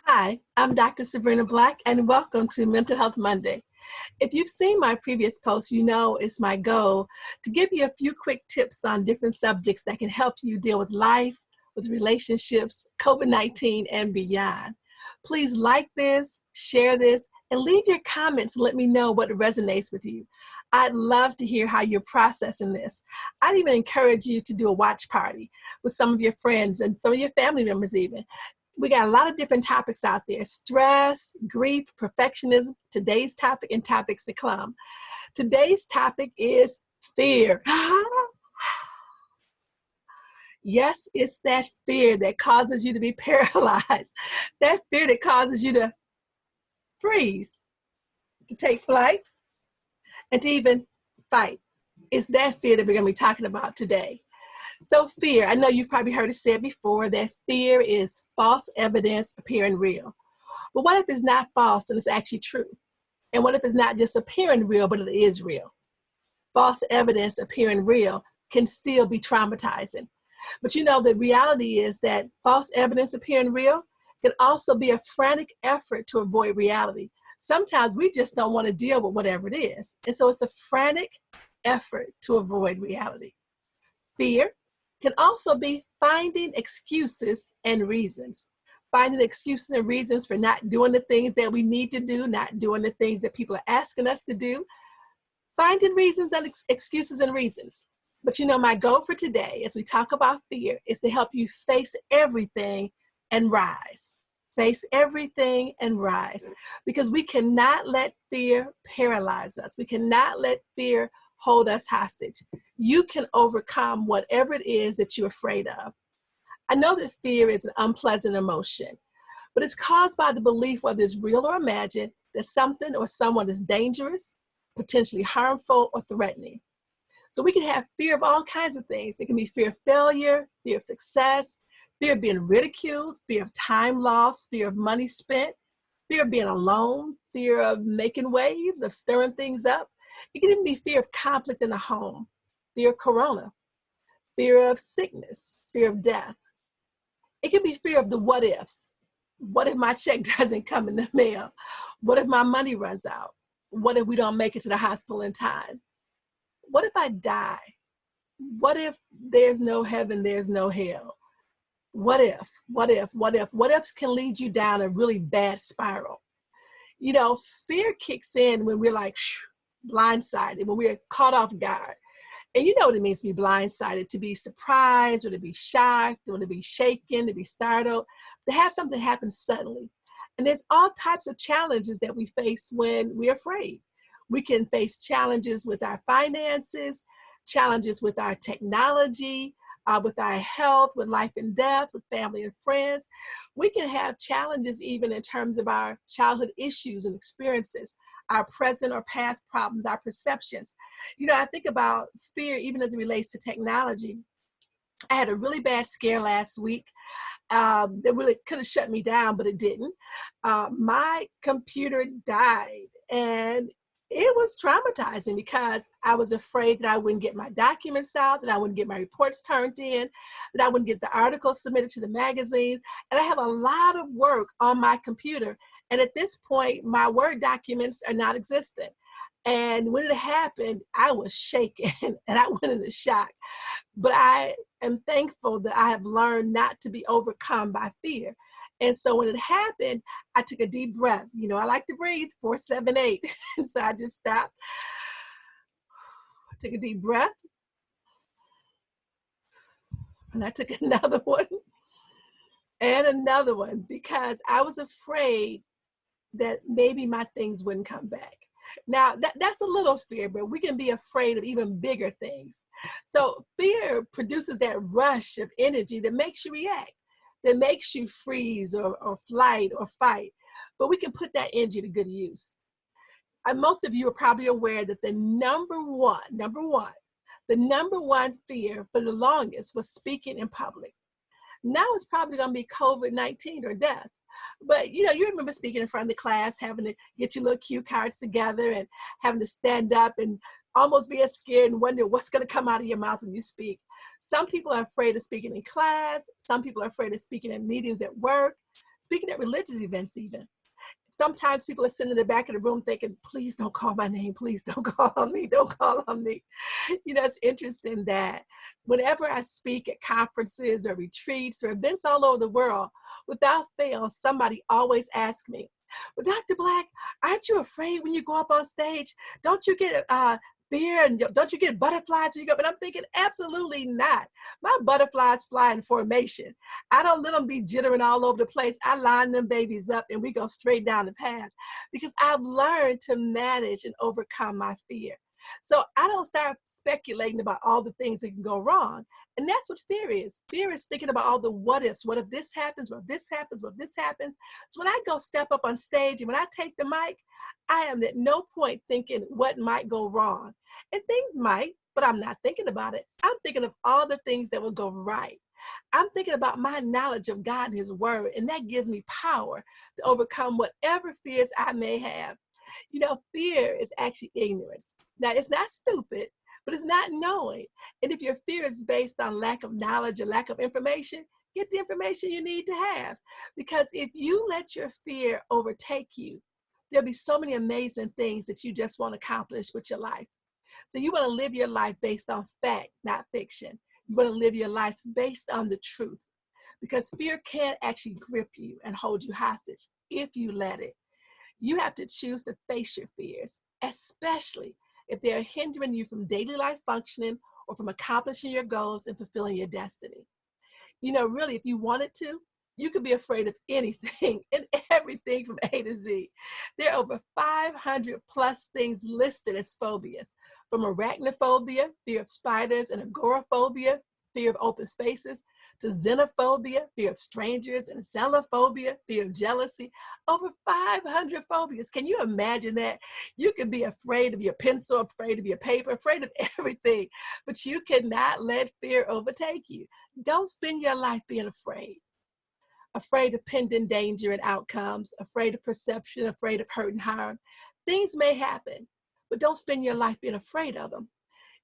Hi, I'm Dr. Sabrina Black, and welcome to Mental Health Monday. If you've seen my previous posts, you know it's my goal to give you a few quick tips on different subjects that can help you deal with life, with relationships, COVID-19, and beyond. Please like this, share this, and leave your comments and let me know what resonates with you. I'd love to hear how you're processing this. I'd even encourage you to do a watch party with some of your friends and some of your family members even. We got a lot of different topics out there: stress, grief, perfectionism, today's topic, and topics to come. Today's topic is fear. Yes, it's that fear that causes you to be paralyzed, that fear that causes you to freeze, to take flight, and to even fight. It's that fear that we're going to be talking about today. So fear, I know you've probably heard it said before that fear is false evidence appearing real. But what if it's not false and it's actually true? And what if it's not just appearing real, but it is real? False evidence appearing real can still be traumatizing. But you know, the reality is that false evidence appearing real can also be a frantic effort to avoid reality. Sometimes we just don't want to deal with whatever it is. And so it's a frantic effort to avoid reality. Fear can also be finding excuses and reasons. Finding excuses and reasons for not doing the things that we need to do, not doing the things that people are asking us to do. Finding reasons and excuses and reasons. But you know, my goal for today, as we talk about fear, is to help you face everything and rise. Face everything and rise. Because we cannot let fear paralyze us. We cannot let fear hold us hostage. You can overcome whatever it is that you're afraid of. I know that fear is an unpleasant emotion, but it's caused by the belief, whether it's real or imagined, that something or someone is dangerous, potentially harmful, or threatening. So we can have fear of all kinds of things. It can be fear of failure, fear of success, fear of being ridiculed, fear of time lost, fear of money spent, fear of being alone, fear of making waves, of stirring things up. It can even be fear of conflict in the home, fear of corona, fear of sickness, fear of death. It can be fear of the what ifs. What if my check doesn't come in the mail? What if my money runs out? What if we don't make it to the hospital in time? What if I die? What if there's no heaven, there's no hell? What if, what if, what if? What ifs can lead you down a really bad spiral. You know, fear kicks in when we're like blindsided, when we're caught off guard. And you know what it means to be blindsided, to be surprised or to be shocked or to be shaken, to be startled, to have something happen suddenly. And there's all types of challenges that we face when we're afraid. We can face challenges with our finances, challenges with our technology, with our health, with life and death, with family and friends. We can have challenges even in terms of our childhood issues and experiences, our present or past problems, our perceptions. You know, I think about fear even as it relates to technology. I had a really bad scare last week that really could have shut me down, but it didn't. My computer died, and it was traumatizing because I was afraid that I wouldn't get my documents out, that I wouldn't get my reports turned in, that I wouldn't get the articles submitted to the magazines. And I have a lot of work on my computer. And at this point, my Word documents are not existent. And when it happened, I was shaken and I went into shock. But I am thankful that I have learned not to be overcome by fear. And so when it happened, I took a deep breath. You know, I like to breathe 4, 7, 8. And so I just stopped, took a deep breath, and I took another one and another one because I was afraid that maybe my things wouldn't come back. Now, that's a little fear, but we can be afraid of even bigger things. So fear produces that rush of energy that makes you react, that makes you freeze or flight or fight. But we can put that energy to good use. And most of you are probably aware that the number one fear for the longest was speaking in public. Now it's probably going to be COVID-19 or death. But you know, you remember speaking in front of the class, having to get your little cue cards together and having to stand up and almost being scared and wonder what's going to come out of your mouth when you speak. Some people are afraid of speaking in class. Some people are afraid of speaking in meetings at work. Speaking at religious events even, sometimes people are sitting in the back of the room thinking, please don't call my name. Please don't call on me. Don't call on me. You know, it's interesting that whenever I speak at conferences or retreats or events all over the world, without fail, somebody always asks me, well, Dr. Black, aren't you afraid when you go up on stage? Don't you get fear and don't you get butterflies when you go? But I'm thinking, absolutely not. My butterflies fly in formation. I don't let them be jittering all over the place. I line them babies up and we go straight down the path because I've learned to manage and overcome my fear. So I don't start speculating about all the things that can go wrong. And that's what fear is. Fear is thinking about all the what ifs. What if this happens? What if this happens? What if this happens? So when I go step up on stage and when I take the mic, I am at no point thinking what might go wrong. And things might, but I'm not thinking about it. I'm thinking of all the things that will go right. I'm thinking about my knowledge of God and his word, and that gives me power to overcome whatever fears I may have. You know, fear is actually ignorance. Now, it's not stupid, but it's not knowing. And if your fear is based on lack of knowledge or lack of information, get the information you need to have. Because if you let your fear overtake you, there'll be so many amazing things that you just want to accomplish with your life. So you want to live your life based on fact, not fiction. You want to live your life based on the truth, because fear can actually grip you and hold you hostage if you let it. You have to choose to face your fears, especially if they are hindering you from daily life functioning or from accomplishing your goals and fulfilling your destiny. You know, really, if you wanted to, you could be afraid of anything and everything from A to Z. There are over 500 plus things listed as phobias, from arachnophobia, fear of spiders, and agoraphobia, fear of open spaces, to xenophobia, fear of strangers, and xenophobia, fear of jealousy. Over 500 phobias. Can you imagine that? You could be afraid of your pencil, afraid of your paper, afraid of everything, but you cannot let fear overtake you. Don't spend your life being afraid. Afraid of pending danger and outcomes, afraid of perception, afraid of hurt and harm. Things may happen, but don't spend your life being afraid of them.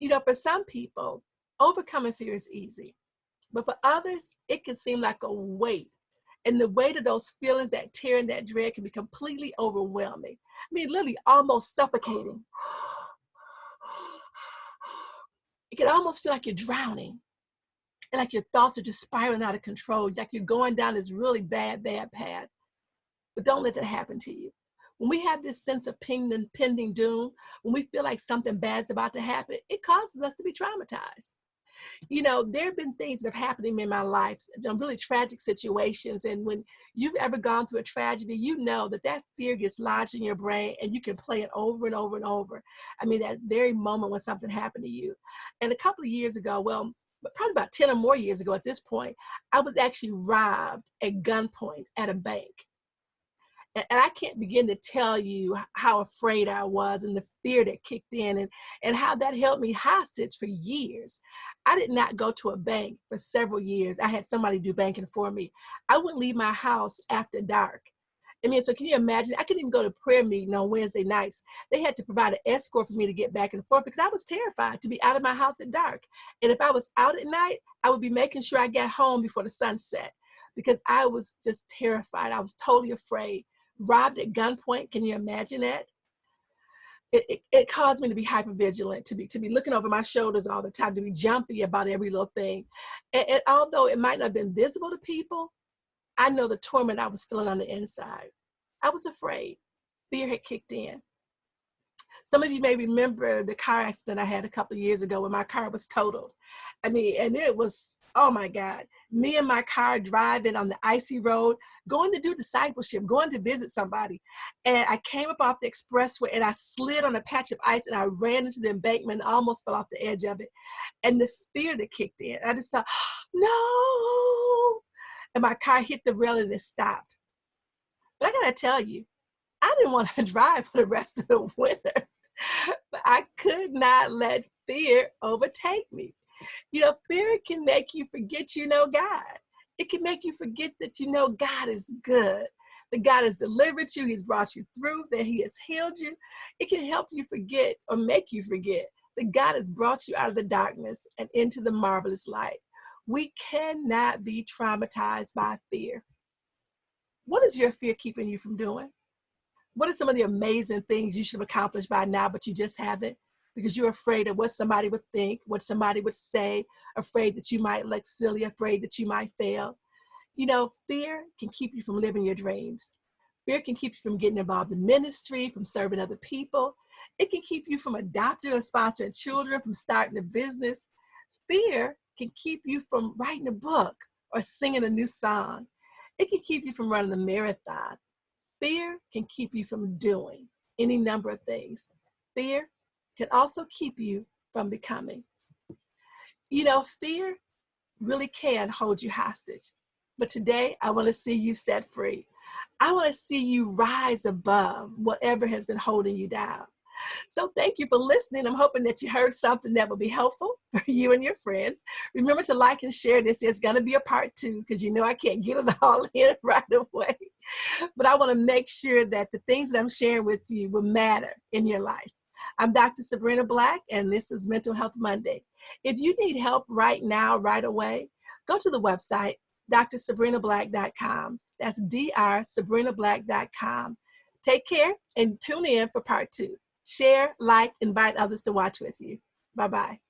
You know, for some people, overcoming fear is easy, but for others, it can seem like a weight. And the weight of those feelings, that tear and that dread, can be completely overwhelming. I mean, literally almost suffocating. It can almost feel like you're drowning. And like your thoughts are just spiraling out of control, like you're going down this really bad path. But don't let that happen to you. When we have this sense of pending doom, when we feel like something bad's about to happen, it causes us to be traumatized. You know, there have been things that have happened to me in my life, really tragic situations. And when you've ever gone through a tragedy, you know that that fear gets lodged in your brain and you can play it over and over and over. I mean, that very moment when something happened to you. And a couple of years ago, well, probably about 10 or more years ago at this point, I was actually robbed at gunpoint at a bank. And I can't begin to tell you how afraid I was and the fear that kicked in and how that held me hostage for years. I did not go to a bank for several years. I had somebody do banking for me. I wouldn't leave my house after dark. I mean, so can you imagine? I couldn't even go to prayer meeting on Wednesday nights. They had to provide an escort for me to get back and forth because I was terrified to be out of my house at dark. And if I was out at night, I would be making sure I got home before the sun set because I was just terrified. I was totally afraid. Robbed at gunpoint. Can you imagine that? It caused me to be hypervigilant, to be looking over my shoulders all the time, to be jumpy about every little thing. And although it might not have been visible to people, I know the torment I was feeling on the inside. I was afraid. Fear had kicked in. Some of you may remember the car accident I had a couple of years ago when my car was totaled. I mean, and it was, oh my God, me and my car driving on the icy road, going to do discipleship, going to visit somebody. And I came up off the expressway and I slid on a patch of ice and I ran into the embankment and almost fell off the edge of it. And the fear that kicked in, I just thought, no. And my car hit the rail and it stopped. But I gotta tell you, I didn't want to drive for the rest of the winter, but I could not let fear overtake me. You know, fear can make you forget you know God. It can make you forget that you know God is good, that God has delivered you, he's brought you through, that he has healed you. It can help you forget or make you forget that God has brought you out of the darkness and into the marvelous light. We cannot be traumatized by fear. What is your fear keeping you from doing? What are some of the amazing things you should have accomplished by now, but you just haven't? Because you're afraid of what somebody would think, what somebody would say, afraid that you might look silly, afraid that you might fail. You know, fear can keep you from living your dreams. Fear can keep you from getting involved in ministry, from serving other people. It can keep you from adopting or sponsoring children, from starting a business. Fear can keep you from writing a book or singing a new song. It can keep you from running a marathon. Fear can keep you from doing any number of things. Fear can also keep you from becoming. You know, fear really can hold you hostage. But today, I want to see you set free. I want to see you rise above whatever has been holding you down. So thank you for listening. I'm hoping that you heard something that will be helpful for you and your friends. Remember to like and share this. There's going to be a part 2 because you know I can't get it all in right away. But I want to make sure that the things that I'm sharing with you will matter in your life. I'm Dr. Sabrina Black, and this is Mental Health Monday. If you need help right now, right away, go to the website, drsabrina.black.com. That's drsabrina.black.com. Take care and tune in for part 2. Share, like, invite others to watch with you. Bye-bye.